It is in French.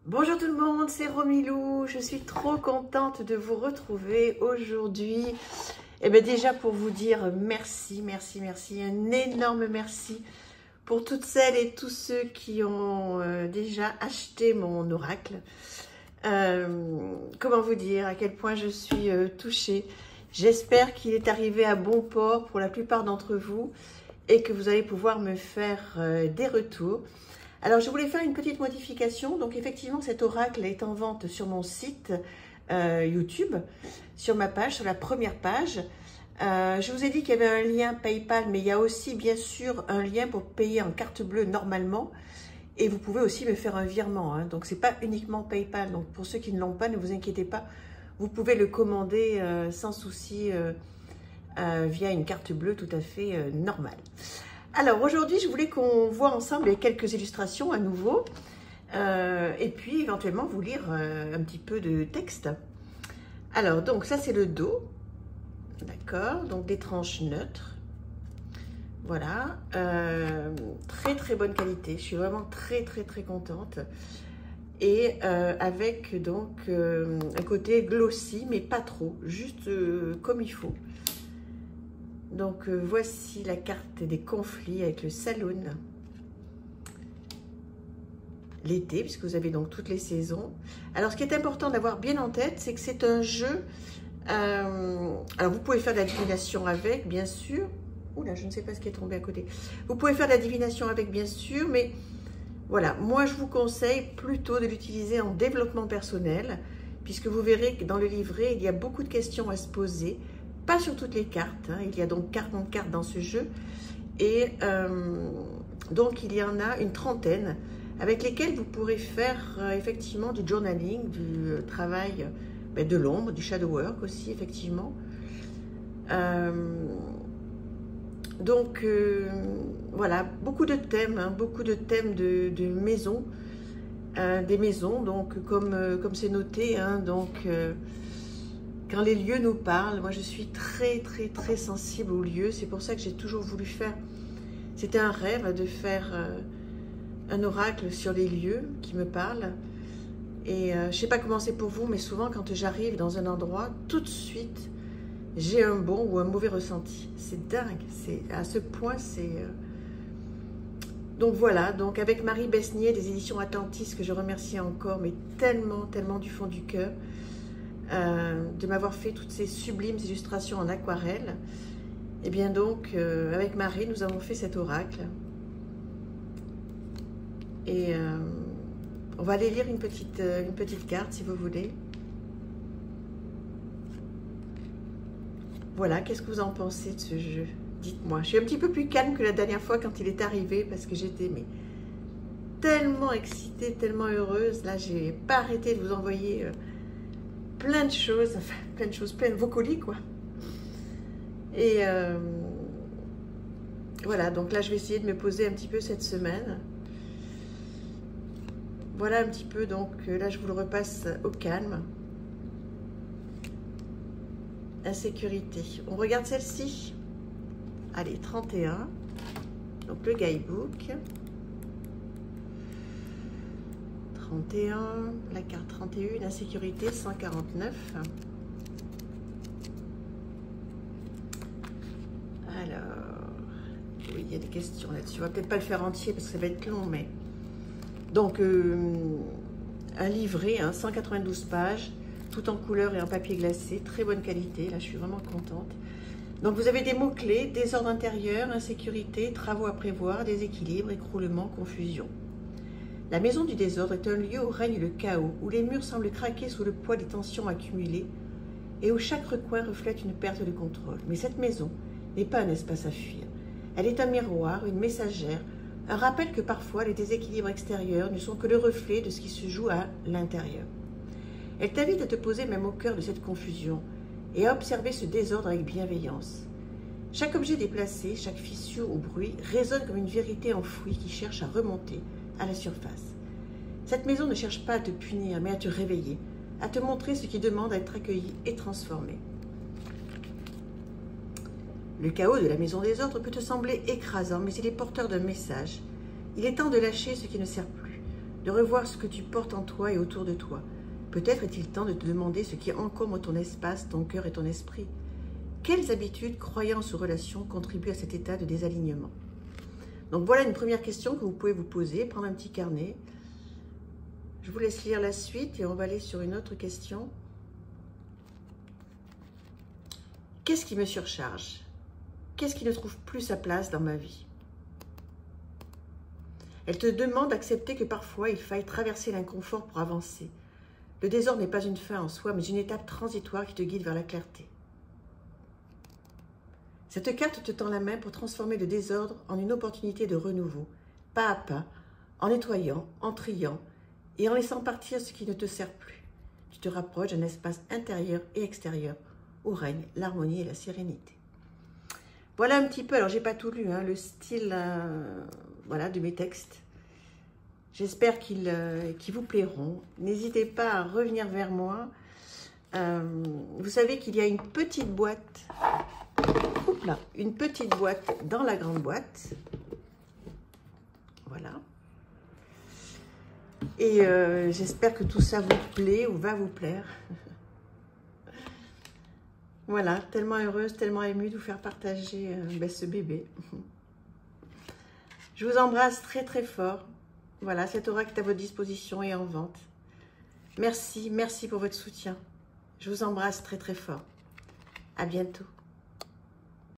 Bonjour tout le monde, c'est Romilou. Je suis trop contente de vous retrouver aujourd'hui. Et bien déjà pour vous dire merci, un énorme merci pour toutes celles et tous ceux qui ont déjà acheté mon oracle. Comment vous dire à quel point je suis touchée. J'espère qu'il est arrivé à bon port pour la plupart d'entre vous et que vous allez pouvoir me faire des retours. Alors, je voulais faire une petite modification. Donc, effectivement, cet oracle est en vente sur mon site YouTube, sur ma page, sur la première page. Je vous ai dit qu'il y avait un lien PayPal, mais il y a aussi, bien sûr, un lien pour payer en carte bleue normalement. Et vous pouvez aussi me faire un virement. Hein. Donc, ce n'est pas uniquement PayPal. Donc, pour ceux qui ne l'ont pas, ne vous inquiétez pas. Vous pouvez le commander sans souci via une carte bleue tout à fait normale. Alors aujourd'hui, je voulais qu'on voit ensemble quelques illustrations à nouveau et puis éventuellement vous lire un petit peu de texte. Alors donc ça c'est le dos, d'accord, donc des tranches neutres, voilà, très bonne qualité, je suis vraiment très contente et avec donc un côté glossy mais pas trop, juste comme il faut. Donc voici la carte des conflits avec le saloon. L'été, puisque vous avez donc toutes les saisons. Alors ce qui est important d'avoir bien en tête, c'est que c'est un jeu. Alors vous pouvez faire de la divination avec, bien sûr. Oula, je ne sais pas ce qui est tombé à côté. Vous pouvez faire de la divination avec, bien sûr, mais voilà, moi je vous conseille plutôt de l'utiliser en développement personnel, puisque vous verrez que dans le livret, il y a beaucoup de questions à se poser. Pas sur toutes les cartes, hein. Il y a donc 40 cartes dans ce jeu et donc il y en a une trentaine avec lesquelles vous pourrez faire effectivement du journaling, du travail de l'ombre, du shadow work aussi effectivement. Donc voilà, beaucoup de thèmes, hein, beaucoup de thèmes de maisons, des maisons, donc comme c'est noté, hein, donc quand les lieux nous parlent, moi je suis très sensible aux lieux. C'est pour ça que j'ai toujours voulu faire, c'était un rêve de faire un oracle sur les lieux qui me parlent. Et je ne sais pas comment c'est pour vous, mais souvent quand j'arrive dans un endroit, tout de suite, j'ai un bon ou un mauvais ressenti. C'est dingue, c'est à ce point, c'est... Donc voilà, donc avec Marie Besnier des éditions Atlantis, que je remercie encore, mais tellement du fond du cœur, de m'avoir fait toutes ces sublimes illustrations en aquarelle. Et bien donc avec Marie nous avons fait cet oracle et on va aller lire une petite carte si vous voulez. Voilà, qu'est-ce que vous en pensez de ce jeu? Dites-moi. Je suis un petit peu plus calme que la dernière fois quand il est arrivé parce que j'étais tellement excitée, tellement heureuse. Là j'ai pas arrêté de vous envoyer plein de choses, plein de vos colis quoi. Et voilà, donc là je vais essayer de me poser un petit peu cette semaine. Voilà un petit peu, donc là je vous le repasse au calme. Insécurité. On regarde celle-ci. Allez, 31. Donc le guidebook. 31, la carte 31, insécurité 149. Alors, oui, il y a des questions là-dessus. On va peut-être pas le faire entier parce que ça va être long, mais... Donc, un livret, hein, 192 pages, tout en couleur et en papier glacé, très bonne qualité, là je suis vraiment contente. Donc vous avez des mots-clés, désordre intérieur, insécurité, travaux à prévoir, déséquilibre, écroulement, confusion. La maison du désordre est un lieu où règne le chaos, où les murs semblent craquer sous le poids des tensions accumulées et où chaque recoin reflète une perte de contrôle. Mais cette maison n'est pas un espace à fuir. Elle est un miroir, une messagère, un rappel que parfois les déséquilibres extérieurs ne sont que le reflet de ce qui se joue à l'intérieur. Elle t'invite à te poser même au cœur de cette confusion et à observer ce désordre avec bienveillance. Chaque objet déplacé, chaque fissure ou bruit résonne comme une vérité enfouie qui cherche à remonter à la surface. Cette maison ne cherche pas à te punir, mais à te réveiller, à te montrer ce qui demande à être accueilli et transformé. Le chaos de la maison des ordres peut te sembler écrasant, mais il est porteur d'un message. Il est temps de lâcher ce qui ne sert plus, de revoir ce que tu portes en toi et autour de toi. Peut-être est-il temps de te demander ce qui encombre ton espace, ton cœur et ton esprit. Quelles habitudes, croyances ou relations contribuent à cet état de désalignement? Donc voilà une première question que vous pouvez vous poser, prendre un petit carnet. Je vous laisse lire la suite et on va aller sur une autre question. Qu'est-ce qui me surcharge? Qu'est-ce qui ne trouve plus sa place dans ma vie? Elle te demande d'accepter que parfois il faille traverser l'inconfort pour avancer. Le désordre n'est pas une fin en soi, mais une étape transitoire qui te guide vers la clarté. Cette carte te tend la main pour transformer le désordre en une opportunité de renouveau, pas à pas, en nettoyant, en triant et en laissant partir ce qui ne te sert plus. Tu te rapproches d'un espace intérieur et extérieur où règne l'harmonie et la sérénité. Voilà un petit peu, alors j'ai pas tout lu, le style voilà, de mes textes. J'espère qu'ils vous plairont. N'hésitez pas à revenir vers moi. Vous savez qu'il y a une petite boîte, une petite boîte dans la grande boîte. Voilà. Et j'espère que tout ça vous plaît ou va vous plaire. Voilà, tellement heureuse, tellement émue de vous faire partager ce bébé. Je vous embrasse très très fort. Voilà, cet oracle est à votre disposition et en vente. Merci, merci pour votre soutien. Je vous embrasse très très fort. À bientôt.